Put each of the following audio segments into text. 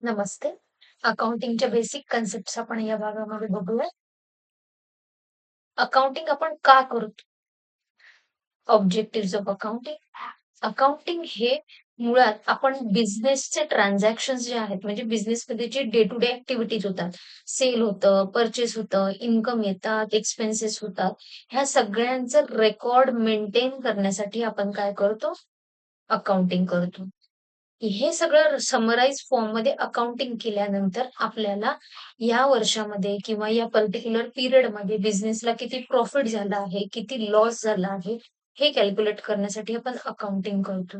नमस्ते. अकाउंटिंगच्या basic concepts आपण या भागामध्ये बघूया. अकाउंटिंग आपण का करतो? Objectives of accounting. अकाउंटिंग हे मुळात आपण बिझनेसचे ट्रान्झॅक्शन्स जे आहेत, म्हणजे बिझनेसमध्ये जे डे टू डे ॲक्टिव्हिटीज होतात, सेल होतं, पर्चेस होतं, इन्कम येतात, एक्सपेन्सेस होतात. ह्या सगळ्यांचं रेकॉर्ड मेंटेन करण्यासाठी आपण काय करतो? अकाउंटिंग करतो. हे सगळं समराईज फॉर्ममध्ये अकाउंटिंग केल्यानंतर आपल्याला या वर्षामध्ये किंवा या पर्टिक्युलर पिरियडमध्ये बिझनेसला किती प्रॉफिट झाला आहे, किती लॉस झाला आहे, हे कॅल्क्युलेट करण्यासाठी आपण अकाउंटिंग करतो.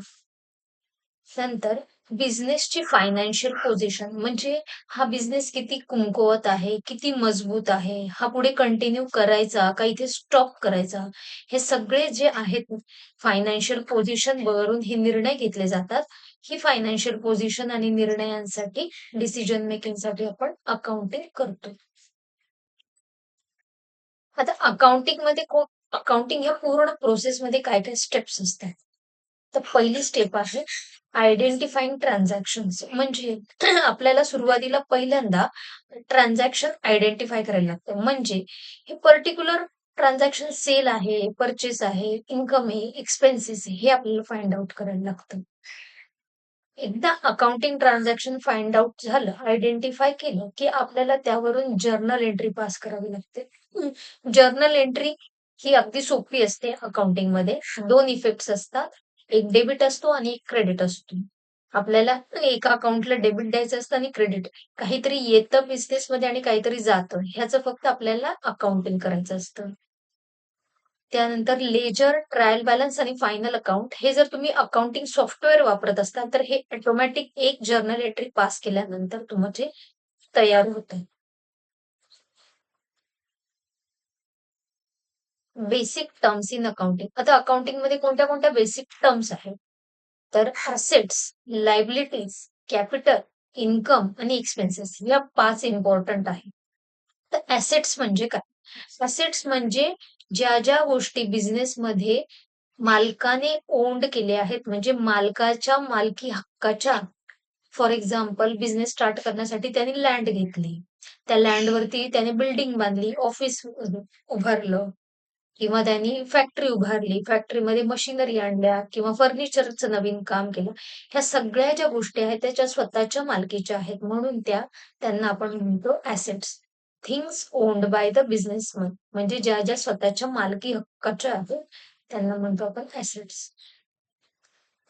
नंतर बिझनेसची फायनान्शियल पोझिशन म्हणजे हा बिझनेस किती कमकुवत आहे, किती मजबूत आहे, हा पुढे कंटिन्यू करायचा का इथे स्टॉप करायचा? हे सगळे जे आहेत फायनान्शियल पोझिशन वरून हे निर्णय घेतले जातात. ही फायनान्शियल पोझिशन आणि निर्णयांसाठी डिसिजन मेकिंगसाठी आपण अकाउंटिंग करतो. आता अकाउंटिंग ह्या पूर्ण प्रोसेसमध्ये काय-काय स्टेप्स असतात. तर पहिली स्टेप आहे आयडेंटिफाइंग ट्रान्झॅक्शन्स म्हणजे आपल्याला सुरुवातीला पहिल्यांदा ट्रान्झॅक्शन आयडेंटिफाय करायला लागतं. म्हणजे हे पर्टिक्युलर ट्रान्झॅक्शन सेल आहे, पर्चेस आहे, इन्कम आहे, एक्सपेन्सेस आहे, हे आपल्याला फाइंड आउट करायला लागतं. एकदा अकाउंटिंग ट्रान्झॅक्शन फाइंड आउट झालं, आयडेंटिफाय केलं, की आपल्याला त्यावरून जर्नल एंट्री पास करावी लागते. जर्नल एंट्री ही अगदी सोपी असते अकाउंटिंगमध्ये. 2 इफेक्ट्स असतात. एक डेबिट असतो आणि एक क्रेडिट असतो. आपल्याला एका अकाउंटला डेबिट द्यायचं असतं आणि क्रेडिट. काहीतरी येतं बिझनेसमध्ये आणि काहीतरी जातं. ह्याचं फक्त आपल्याला अकाउंटिंग करायचं असतं. त्यानंतर लेजर, ट्रायल बॅलन्स आणि फायनल अकाउंट हे जर तुम्ही अकाउंटिंग सॉफ्टवेअर वापरत असाल, तर हे ऑटोमॅटिक एक जर्नल एंट्री पास केल्यानंतर तुमचे तयार होतं. Basic terms in accounting. आता अकाउंटिंगमध्ये कोणत्या-कोणत्या बेसिक टर्म्स आहेत? तर असेट्स, लायबिलिटीज, कॅपिटल, इन्कम आणि एक्सपेन्सेस या 5 इम्पोर्टंट आहेत. तर असेट्स म्हणजे काय? असेट्स म्हणजे ज्या गोष्टी बिझनेसमध्ये मालकाने ओन्ड केले आहेत, म्हणजे मालकाच्या मालकी हक्काच्या फॉर एक्झाम्पल बिझनेस स्टार्ट करण्यासाठी त्याने लँड घेतली. त्या लँडवरती त्याने बिल्डिंग बांधली, ऑफिस उभारलं किंवा त्यांनी फॅक्टरी उभारली, फॅक्टरीमध्ये मशिनरी आणल्या किंवा फर्निचरचं नवीन काम केलं. ह्या सगळ्या ज्या गोष्टी आहेत त्याच्या स्वतःच्या मालकीच्या आहेत. म्हणून त्यांना आपण म्हणतो assets. Things owned by the businessman म्हणजे ज्या स्वतःच्या मालकी हक्काच्या आहेत, त्यांना म्हणतो आपण ॲसेट्स.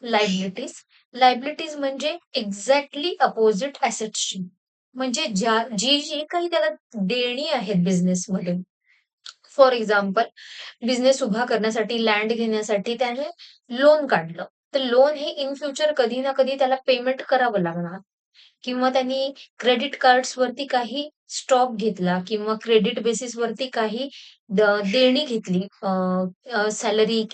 लायबिलिटीज. लायबिलिटीज म्हणजे एक्झॅक्टली अपोझिट ॲसेट्सची. म्हणजे जी काही त्याला देणी आहेत बिझनेसमध्ये. फॉर एक्झाम्पल बिझनेस उभा करण्यासाठी, लँड घेण्यासाठी त्याने लोन काढलं. तर लोन हे इन फ्युचर कधी ना कधी त्याला पेमेंट करावं लागणार किंवा त्यांनी क्रेडिट कार्ड्सवरती काही स्टॉक घेतला किंवा क्रेडिट बेसिसवरती काही देणी घेतली. सॅलरी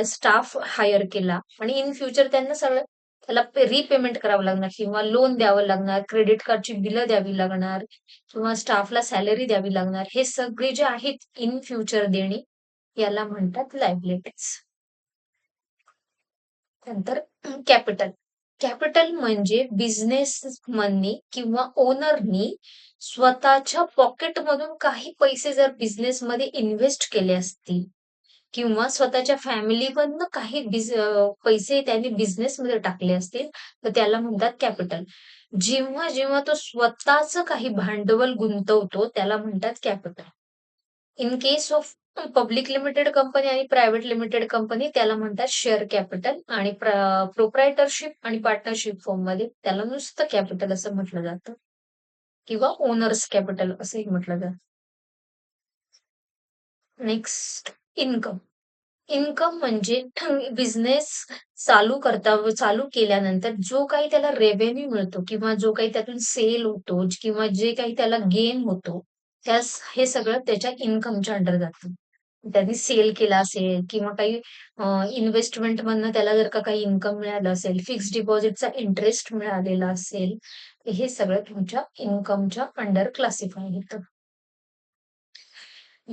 स्टाफ हायर केला आणि इन फ्युचर त्यांना सगळं त्याला रिपेमेंट करावं लागणार किंवा लोन द्यावं लागणार, क्रेडिट कार्डची बिलं द्यावी लागणार किंवा स्टाफला सॅलरी द्यावी लागणार. हे सगळे जे आहेत इन फ्युचर देणी याला म्हणतात लायबिलिटीज. नंतर कॅपिटल. कॅपिटल म्हणजे बिझनेसमननी किंवा ओनरनी स्वतःच्या पॉकेटमधून काही पैसे जर बिझनेसमध्ये इन्व्हेस्ट केले असतील किंवा स्वतःच्या फॅमिलीमधनं काही पैसे त्यांनी बिझनेसमध्ये टाकले असतील, तर त्याला म्हणतात कॅपिटल. जेव्हा तो स्वतःचं काही भांडवल गुंतवतो, त्याला म्हणतात capital. In case of public limited company आणि प्रायव्हेट लिमिटेड कंपनी त्याला म्हणतात शेअर कॅपिटल आणि प्रोप्रायटरशिप आणि पार्टनरशिप फॉर्ममध्ये त्याला नुसतं कॅपिटल असं म्हटलं जातं किंवा ओनर्स कॅपिटल असंही म्हटलं जातं. Next income. इन्कम म्हणजे बिझनेस चालू केल्यानंतर जो काही त्याला रेव्हेन्यू मिळतो किंवा जो काही त्यातून सेल होतो किंवा जे काही त्याला गेन होतो, हे सगळं त्याच्या इन्कमच्या अंडर जातं. त्यांनी सेल केला असेल किंवा काही इन्व्हेस्टमेंटमधनं त्याला जर का काही इन्कम मिळालं असेल, फिक्स्ड डिपॉझिटचा इंटरेस्ट मिळालेला असेल, हे सगळं तुमच्या इन्कमच्या अंडर क्लासिफाय होतं.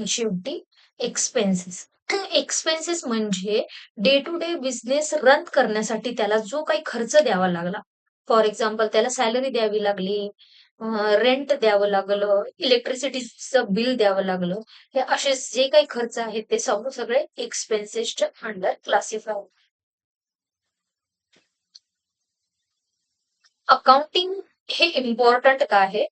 शेवटी एक्सपेन्सेस. एक्सपेन्सेस म्हणजे day to day business run करण्यासाठी त्याला जो काही खर्च द्यावा लागला. फॉर एक्झाम्पल त्याला सॅलरी द्यावी लागली, रेंट द्यावं लागलं, इलेक्ट्रिसिटीचं बिल द्यावं लागलं. हे असे जे काही खर्च आहेत ते सगळे एक्सपेन्सेसच्या अंडर क्लासिफाय. अकाउंटिंग हे इम्पॉर्टंट का आहे?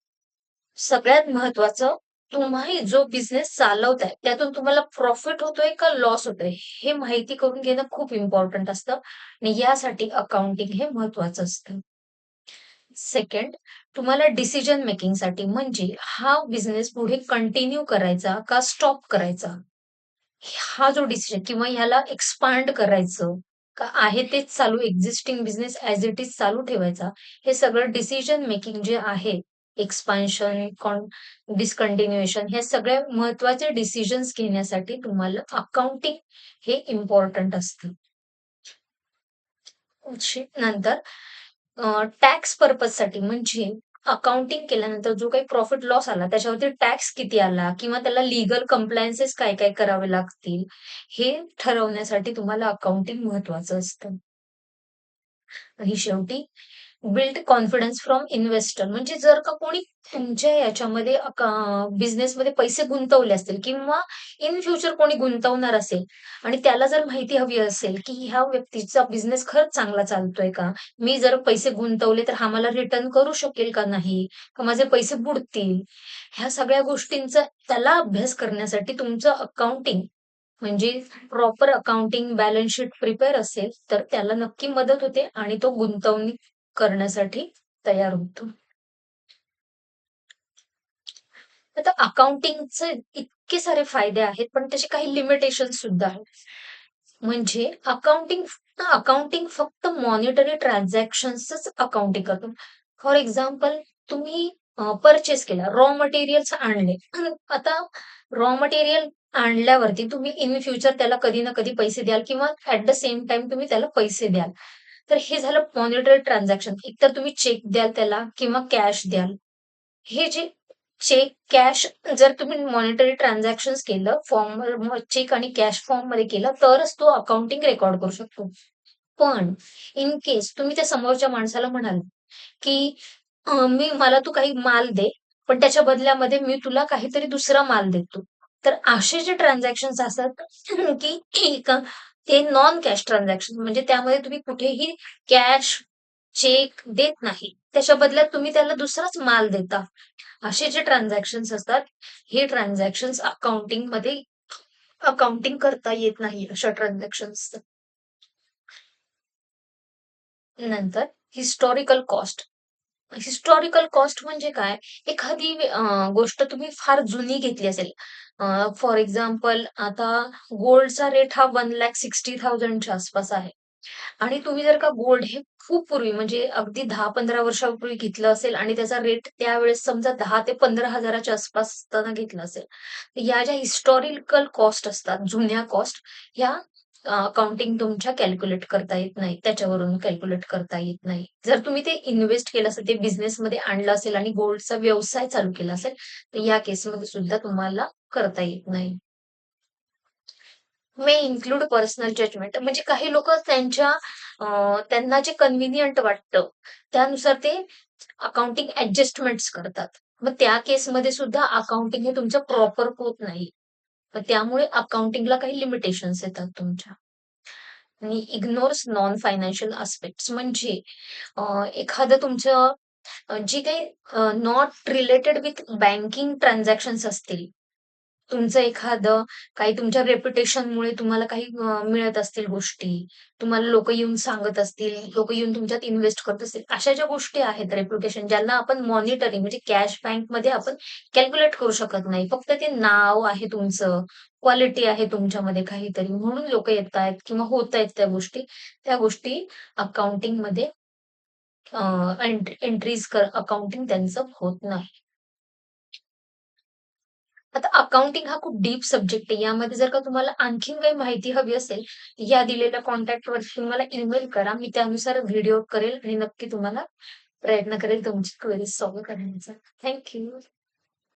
सगळ्यात महत्वाचं, तुम्ही जो बिझनेस चालवताय त्यातून तुम्हाला प्रॉफिट होतोय का लॉस होतोय हे माहिती करून घेणं खूप इम्पॉर्टंट असतं आणि यासाठी अकाउंटिंग हे महत्वाचं असतं. सेकंड, तुम्हाला डिसिजन मेकिंगसाठी म्हणजे हा बिझनेस पुढे कंटिन्यू करायचा का स्टॉप करायचा, हा जो डिसिजन किंवा ह्याला एक्सपांड करायचं का आहे तेच चालू existing business as it is चालू ठेवायचा, हे सगळं डिसिजन मेकिंग जे आहे, एक्सपान्शन, डिस्कंटिन्युएशन, ह्या सगळ्या महत्त्वाचे डिसिजन्स घेण्यासाठी तुम्हाला अकाउंटिंग हे इम्पॉर्टंट असतं. नंतर टॅक्स पर्पजसाठी म्हणजे अकाउंटिंग केल्यानंतर जो काही प्रॉफिट लॉस आला त्याच्यावरती टॅक्स किती आला किंवा त्याला लीगल कंप्लायन्सेस काय काय करावे लागतील हे ठरवण्यासाठी तुम्हाला अकाउंटिंग महत्वाचं असतं. आणि शेवटी बिल्ड कॉन्फिडन्स फ्रॉम इन्व्हेस्टर म्हणजे जर का कोणी तुमच्या याच्यामध्ये बिझनेसमध्ये पैसे गुंतवले असतील किंवा इन फ्युचर कोणी गुंतवणार असेल आणि त्याला जर माहिती हवी असेल की ह्या व्यक्तीचा बिझनेस खरंच चांगला चालतोय का, मी जर पैसे गुंतवले तर हा मला रिटर्न करू शकेल का नाही, का माझे पैसे बुडतील, ह्या सगळ्या गोष्टींचा त्याला अभ्यास करण्यासाठी तुमचं अकाउंटिंग म्हणजे proper accounting balance sheet prepare असेल तर त्याला नक्की मदत होते आणि तो गुंतवणूक करण्यासाठी तयार होतो. आता अकाउंटिंगचे इतके सारे फायदे आहेत, पण त्याचे काही लिमिटेशन्स सुद्धा आहेत. म्हणजे अकाउंटिंग फक्त मॉनिटरी ट्रान्झॅक्शन्सच अकाउंटिंग करतो. फॉर एक्झाम्पल तुम्ही पर्चेस केला, रॉ मटेरियल्स आणले. आता रॉ मटेरियल आणल्यावरती तुम्ही इन फ्युचर त्याला कधी ना कधी पैसे द्याल किंवा ॲट द सेम टाईम तुम्ही त्याला पैसे द्याल. तर हे झालं मॉनिटरी ट्रान्झॅक्शन. एकतर तुम्ही चेक द्याल त्याला किंवा कॅश द्याल. हे जे चेक, कॅश जर तुम्ही मॉनिटरी ट्रान्झॅक्शन्स केलं, चेक आणि कॅश फॉर्ममध्ये केलं, तरच तो अकाउंटिंग रेकॉर्ड करू शकतो. पण इन केस तुम्ही त्या समोरच्या माणसाला म्हणाल, की मला तू काही माल दे, पण त्याच्या बदल्यामध्ये मी तुला काहीतरी दुसरा माल देतो." तर असे जे ट्रान्झॅक्शन्स असतात, की एक ते नॉन कॅश ट्रान्झॅक्शन म्हणजे त्यामध्ये तुम्ही कुठेही कॅश, चेक देत नाही. त्याच्या बदल्यात तुम्ही त्याला दुसराच माल देता. असे जे ट्रान्झॅक्शन्स असतात, हे ट्रान्झॅक्शन्स अकाउंटिंगमध्ये अकाउंटिंग करता येत नाही अशा ट्रान्झॅक्शन्सचं. नंतर हिस्टॉरिकल कॉस्ट. हिस्टॉरिकल कॉस्ट म्हणजे काय? एखादी गोष्ट तुम्ही फार जुनी घेतली असेल. फॉर एक्झाम्पल आता गोल्डचा रेट हा 1,60,000 च्या आसपास आहे. आणि तुम्ही जर का गोल्ड हे खूप पूर्वी म्हणजे अगदी 10-15 वर्षापूर्वी घेतलं असेल आणि त्याचा रेट त्यावेळेस समजा 10 ते 15,000 च्या आसपास असताना घेतलं असेल. तर या ज्या हिस्टॉरिकल कॉस्ट असतात, जुन्या कॉस्ट ह्या अकाउंटिंग तुमच्या कॅल्क्युलेट करता येत नाही. त्याच्यावरून कॅल्क्युलेट करता येत नाही. जर तुम्ही ते इन्व्हेस्ट केलं असेल, ते बिझनेसमध्ये आणलं असेल आणि गोल्डचा व्यवसाय चालू केला असेल, तर या केसमध्ये सुद्धा तुम्हाला करता येत नाही. मे इन्क्लूड पर्सनल जजमेंट म्हणजे काही लोकं त्यांना जे कन्व्हिनियंट वाटतं, त्यानुसार ते अकाउंटिंग ॲडजस्टमेंट्स करतात. मग त्या केसमध्ये सुद्धा अकाउंटिंग हे तुमचं प्रॉपर होत नाही. मग त्यामुळे अकाउंटिंगला काही लिमिटेशन्स येतात तुमच्या. आणि इग्नोर्स नॉन फायनान्शियल आस्पेक्ट्स म्हणजे एखादं तुमचं जे काही not related with banking transactions असतील, तुमचं एखादं काही तुमच्या रेप्युटेशनमुळे तुम्हाला काही मिळत असतील गोष्टी, तुम्हाला लोकं येऊन सांगत असतील, लोकं येऊन तुमच्यात इन्व्हेस्ट करत असतील, अशा ज्या गोष्टी आहेत रेप्युटेशन ज्यांना आपण मॉनिटरिंग म्हणजे कॅश बँकमध्ये आपण कॅल्क्युलेट करू शकत नाही. फक्त ते नाव आहे तुमचं, क्वालिटी आहे तुमच्यामध्ये काहीतरी म्हणून लोकं येतायत किंवा होतायत त्या गोष्टी अकाउंटिंगमध्ये एंट्रीज अकाउंटिंग त्यांचं होत नाही. आता अकाउंटिंग हा खूप डीप सब्जेक्ट आहे. यामध्ये जर का तुम्हाला आणखीन काही माहिती हवी असेल, या दिलेल्या कॉन्टॅक्टवरती तुम्ही मला ईमेल करा. मी त्यानुसार व्हिडिओ करेल आणि नक्की तुम्हाला प्रयत्न करेल तुमची क्वेरीज सॉल्व्ह करण्याचा. Thank you.